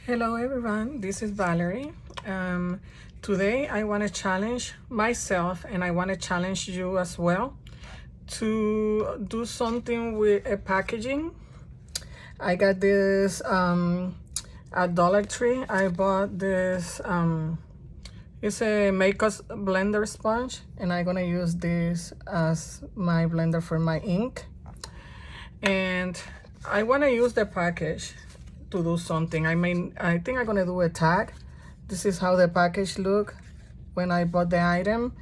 Hello everyone, this is Valerie. Today I want to challenge myself and I want to challenge you as well to do something with a packaging. I got this at Dollar Tree. I bought this, it's a makeup blender sponge and I'm gonna use this as my blender for my ink. And I want to use the package to do something. I think I'm gonna do a tag. This is how the package look when I bought the item.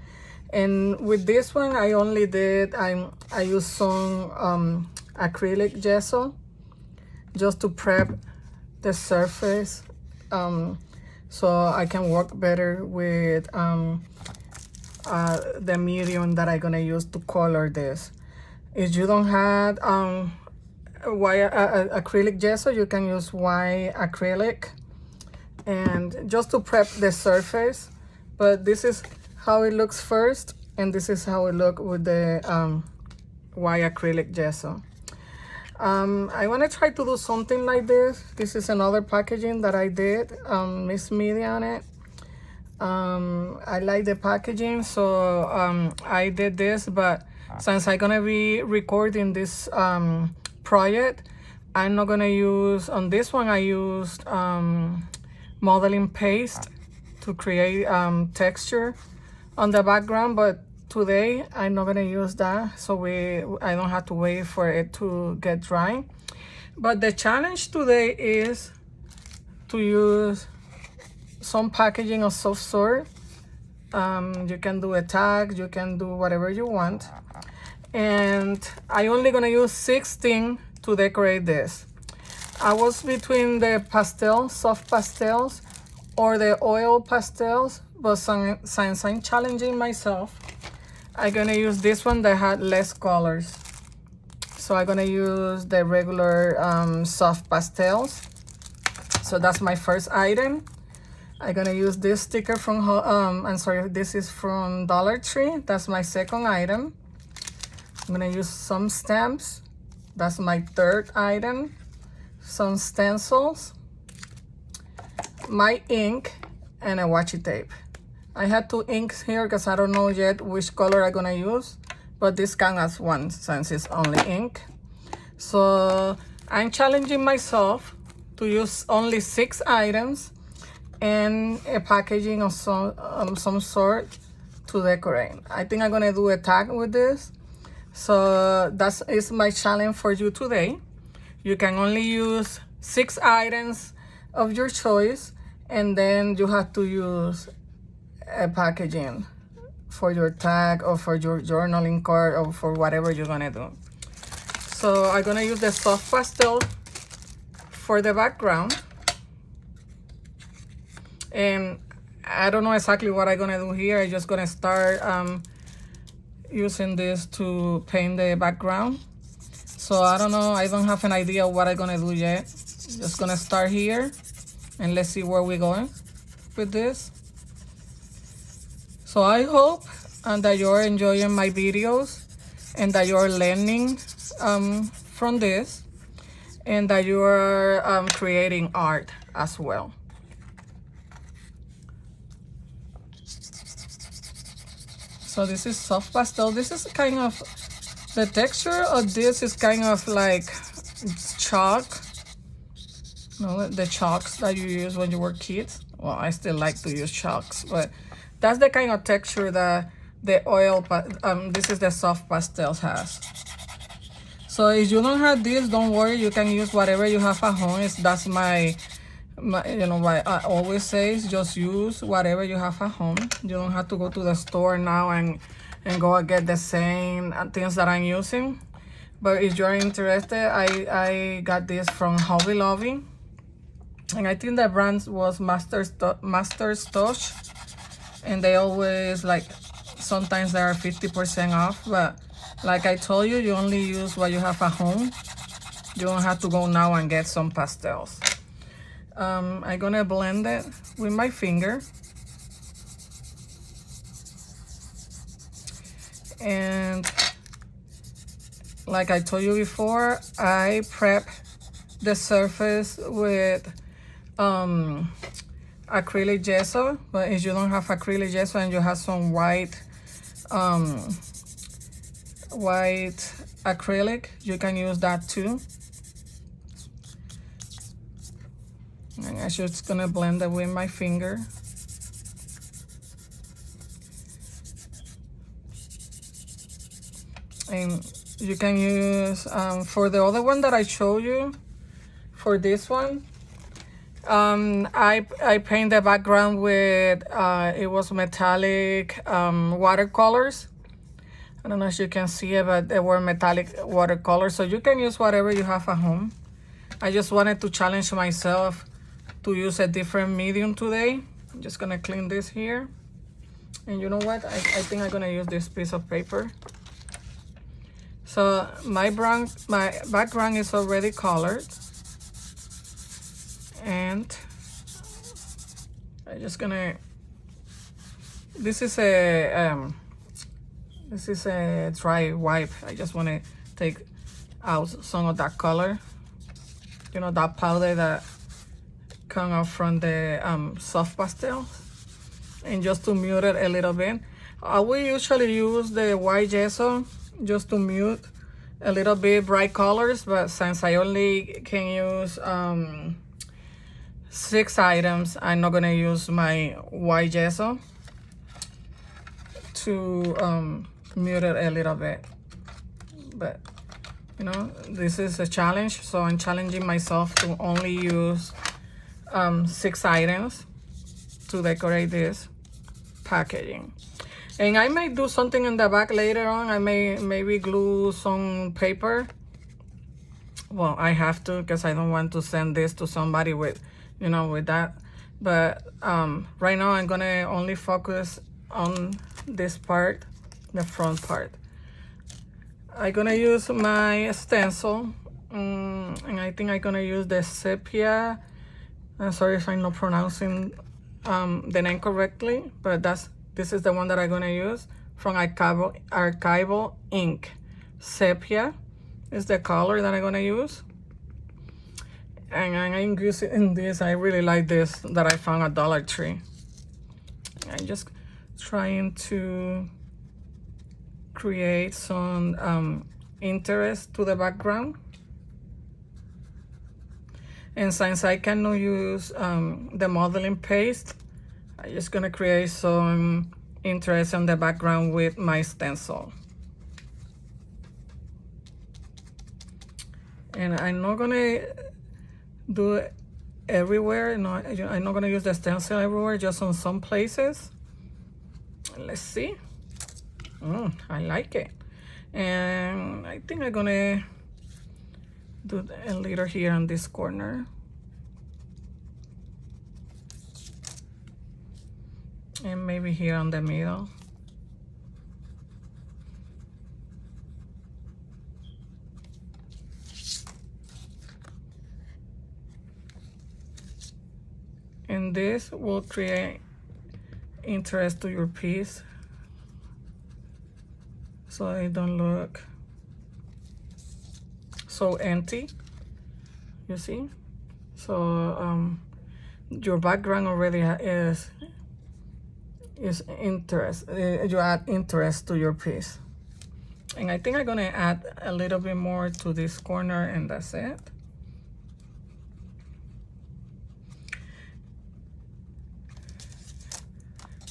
And with this one, I only did, I used some acrylic gesso just to prep the surface so I can work better with the medium that I'm gonna use to color this. If you don't have white acrylic gesso, you can use white acrylic and just to prep the surface. But this is how it looks first, and this is how it look with the white acrylic gesso. I want to try to do something like this. This is another packaging that I did, Miss Media on it. I like the packaging, so I did this, but since I'm gonna be recording this project, I'm not gonna use, on this one I used modeling paste to create texture on the background, but today I'm not gonna use that, so I don't have to wait for it to get dry. But the challenge today is to use some packaging of some sort. You can do a tag, you can do whatever you want. And I only gonna use 6 things to decorate this. I was between the pastels, soft pastels, or the oil pastels, but since I'm challenging myself, I'm gonna use this one that had less colors. So I'm gonna use the regular soft pastels. So that's my first item. I'm gonna use this sticker from, I'm sorry, this is from Dollar Tree. That's my second item. I'm gonna use some stamps. That's my third item. Some stencils, my ink, and a washi tape. I had 2 inks here because I don't know yet which color I'm gonna use, but this counts as one since it's only ink. So I'm challenging myself to use only 6 items and a packaging of some sort to decorate. I think I'm gonna do a tag with this. So that is my challenge for you today. You can only use 6 items of your choice, and then you have to use a packaging for your tag or for your journaling card or for whatever you're gonna do. So I'm gonna use the soft pastel for the background. And I don't know exactly what I'm gonna do here. I'm just gonna start using this to paint the background. So I don't know, I don't have an idea what I'm gonna do yet. Just gonna start here and let's see where we're going with this. So I hope that you're enjoying my videos and that you're learning from this and that you're creating art as well. So this is soft pastel. This is kind of, the texture of this is kind of like chalk. You know, the chalks that you use when you were kids. Well, I still like to use chalks, but that's the kind of texture that the oil, this is the soft pastels has. So if you don't have this, don't worry, you can use whatever you have at home. That's my you know, what I always say is just use whatever you have at home. You don't have to go to the store now and go and get the same things that I'm using. But if you're interested, I got this from Hobby Lobby, and I think the brand was Master's Touch, and they always, like, sometimes they are 50% off, but like I told you, you only use what you have at home. You don't have to go now and get some pastels. I'm gonna blend it with my finger. And like I told you before, I prep the surface with acrylic gesso, but if you don't have acrylic gesso and you have some white acrylic, you can use that too. And I'm just gonna blend it with my finger. And you can use, for the other one that I showed you, for this one, I paint the background with, it was metallic watercolors. I don't know if you can see it, but they were metallic watercolors. So you can use whatever you have at home. I just wanted to challenge myself to use a different medium today. I'm just gonna clean this here. And you know what? I think I'm gonna use this piece of paper. So my background is already colored. And I'm just gonna, this is a dry wipe. I just wanna take out some of that color. You know, that powder that come out from the soft pastel. And just to mute it a little bit. I will usually use the white gesso just to mute a little bit bright colors, but since I only can use 6 items, I'm not gonna use my white gesso to mute it a little bit. But you know, this is a challenge, so I'm challenging myself to only use 6 items to decorate this packaging. And I may do something in the back later on. I may maybe glue some paper. Well, I have to, because I don't want to send this to somebody with, you know, with that. But right now I'm gonna only focus on this part, the front part. I'm gonna use my stencil, and I think I'm gonna use the sepia. I'm sorry if I'm not pronouncing the name correctly, but this is the one that I'm gonna use from Archival Ink. Sepia is the color that I'm gonna use. And I'm using this. I really like this that I found at Dollar Tree. I'm just trying to create some interest to the background. And since I cannot use the modeling paste, I'm just gonna create some interest on the background with my stencil. And I'm not gonna do it everywhere. No, I'm not gonna use the stencil everywhere, just on some places. Let's see. I like it. And I think I'm gonna do a little here on this corner. And maybe here on the middle. And this will create interest to your piece, so it don't look so empty, you see? So your background already is interest. You add interest to your piece. And I think I'm gonna add a little bit more to this corner, and that's it.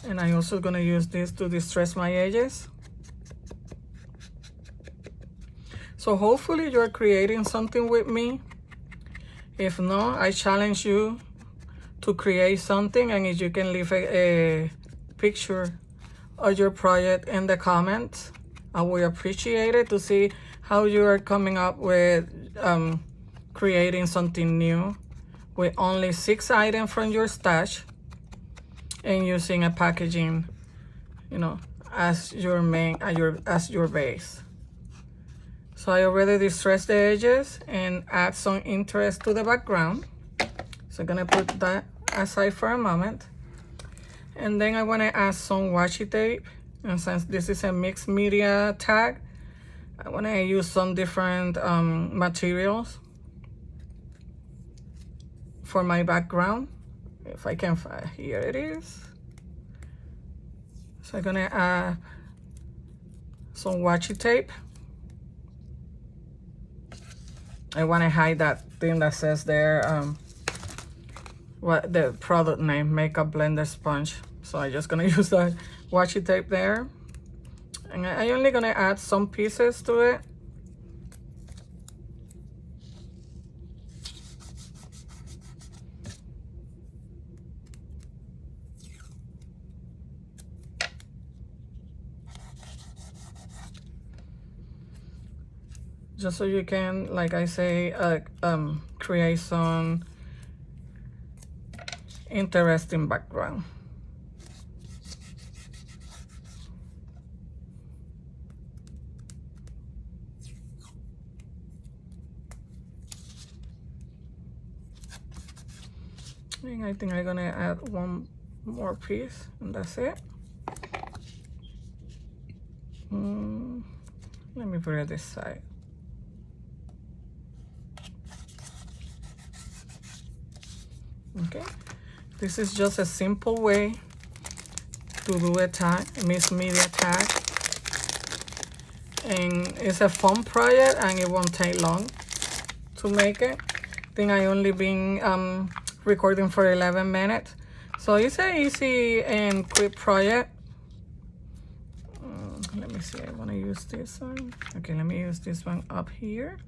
And I'm also gonna use this to distress my edges. So hopefully you're creating something with me. If not, I challenge you to create something, and if you can leave a picture of your project in the comments, I would appreciate it to see how you are coming up with creating something new with only 6 items from your stash and using a packaging, you know, as your main, as your base. So I already distressed the edges and add some interest to the background. So I'm gonna put that aside for a moment. And then I wanna add some washi tape. And since this is a mixed media tag, I wanna use some different materials for my background. If I can find, here it is. So I'm gonna add some washi tape. I want to hide that thing that says there, what the product name, Makeup Blender Sponge. So I'm just gonna use that washi tape there. And I'm only gonna add some pieces to it. Just so you can, like I say, create some interesting background. And I think I'm gonna add one more piece, and that's it. Let me put it this side. Okay, this is just a simple way to do a tag, a mixed media tag, and it's a fun project and it won't take long to make it. I think I only been recording for 11 minutes, so it's an easy and quick project. Let me see, I want to use this one. Okay, let me use this one up here.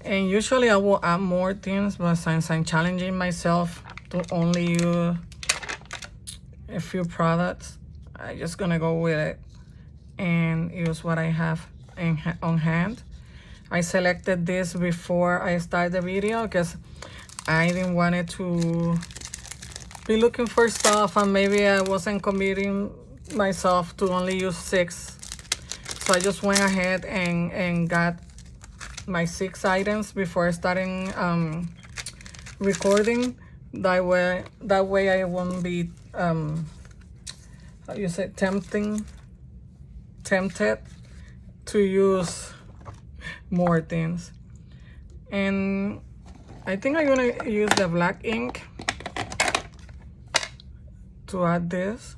And usually I will add more things, but since I'm challenging myself to only use a few products, I'm just gonna go with it and use what I have on hand. I selected this before I started the video because I didn't want it to be looking for stuff and maybe I wasn't committing myself to only use 6. So I just went ahead and got my 6 items before starting recording. That way I won't be how you say, tempted to use more things. And I think I'm gonna use the black ink to add this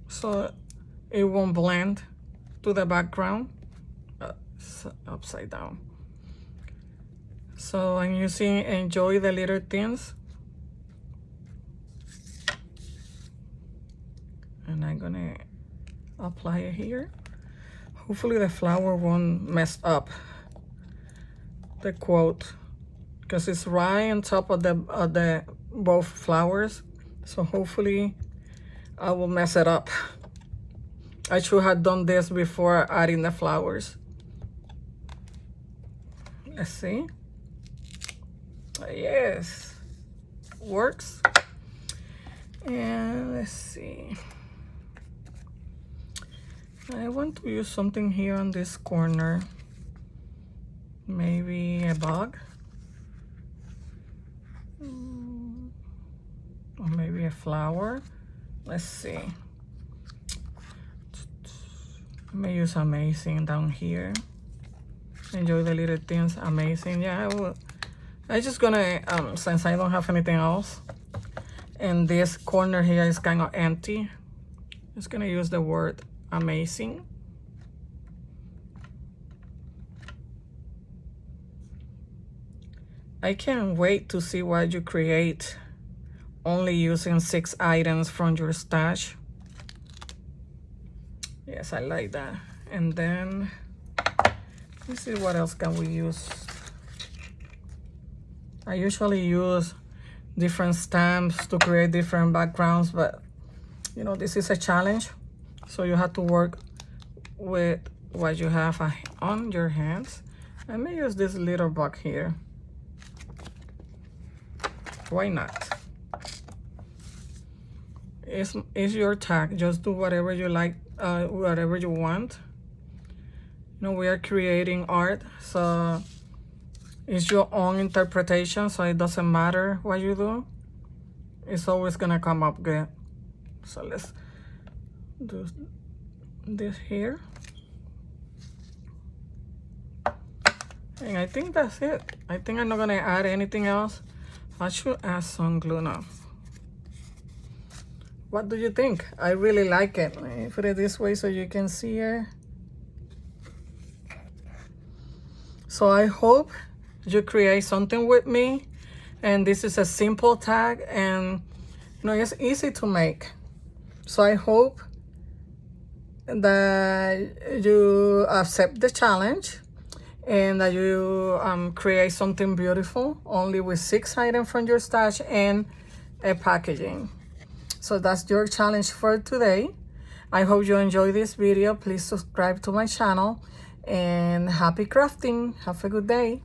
so it won't blend to the background. Upside down. So I'm using Enjoy the Little Things, and I'm gonna apply it here. Hopefully the flower won't mess up the quote because it's right on top of the both flowers. So hopefully I will mess it up. I should have done this before adding the flowers. Let's see. Yes, works. And let's see. I want to use something here on this corner. Maybe a bug. Or maybe a flower. Let's see. I may use Amazing down here. Enjoy the Little Things, Amazing. Yeah, I'm just gonna, since I don't have anything else, and this corner here is kind of empty, just gonna use the word amazing. I can't wait to see what you create only using 6 items from your stash. Yes, I like that. And then let's see what else can we use. I usually use different stamps to create different backgrounds, but you know, this is a challenge, so you have to work with what you have on your hands. I may use this little bug here. Why not? It's your tag. Just do whatever you like, whatever you want. You know, we are creating art, so it's your own interpretation, so it doesn't matter what you do. It's always gonna come up good. So let's do this here. And I think that's it. I think I'm not gonna add anything else. I should add some glue now. What do you think? I really like it. Let me put it this way so you can see it. So I hope you create something with me. And this is a simple tag, and you know, it's easy to make. So I hope that you accept the challenge and that you create something beautiful only with 6 items from your stash and a packaging. So that's your challenge for today. I hope you enjoy this video. Please subscribe to my channel, and happy crafting. Have a good day.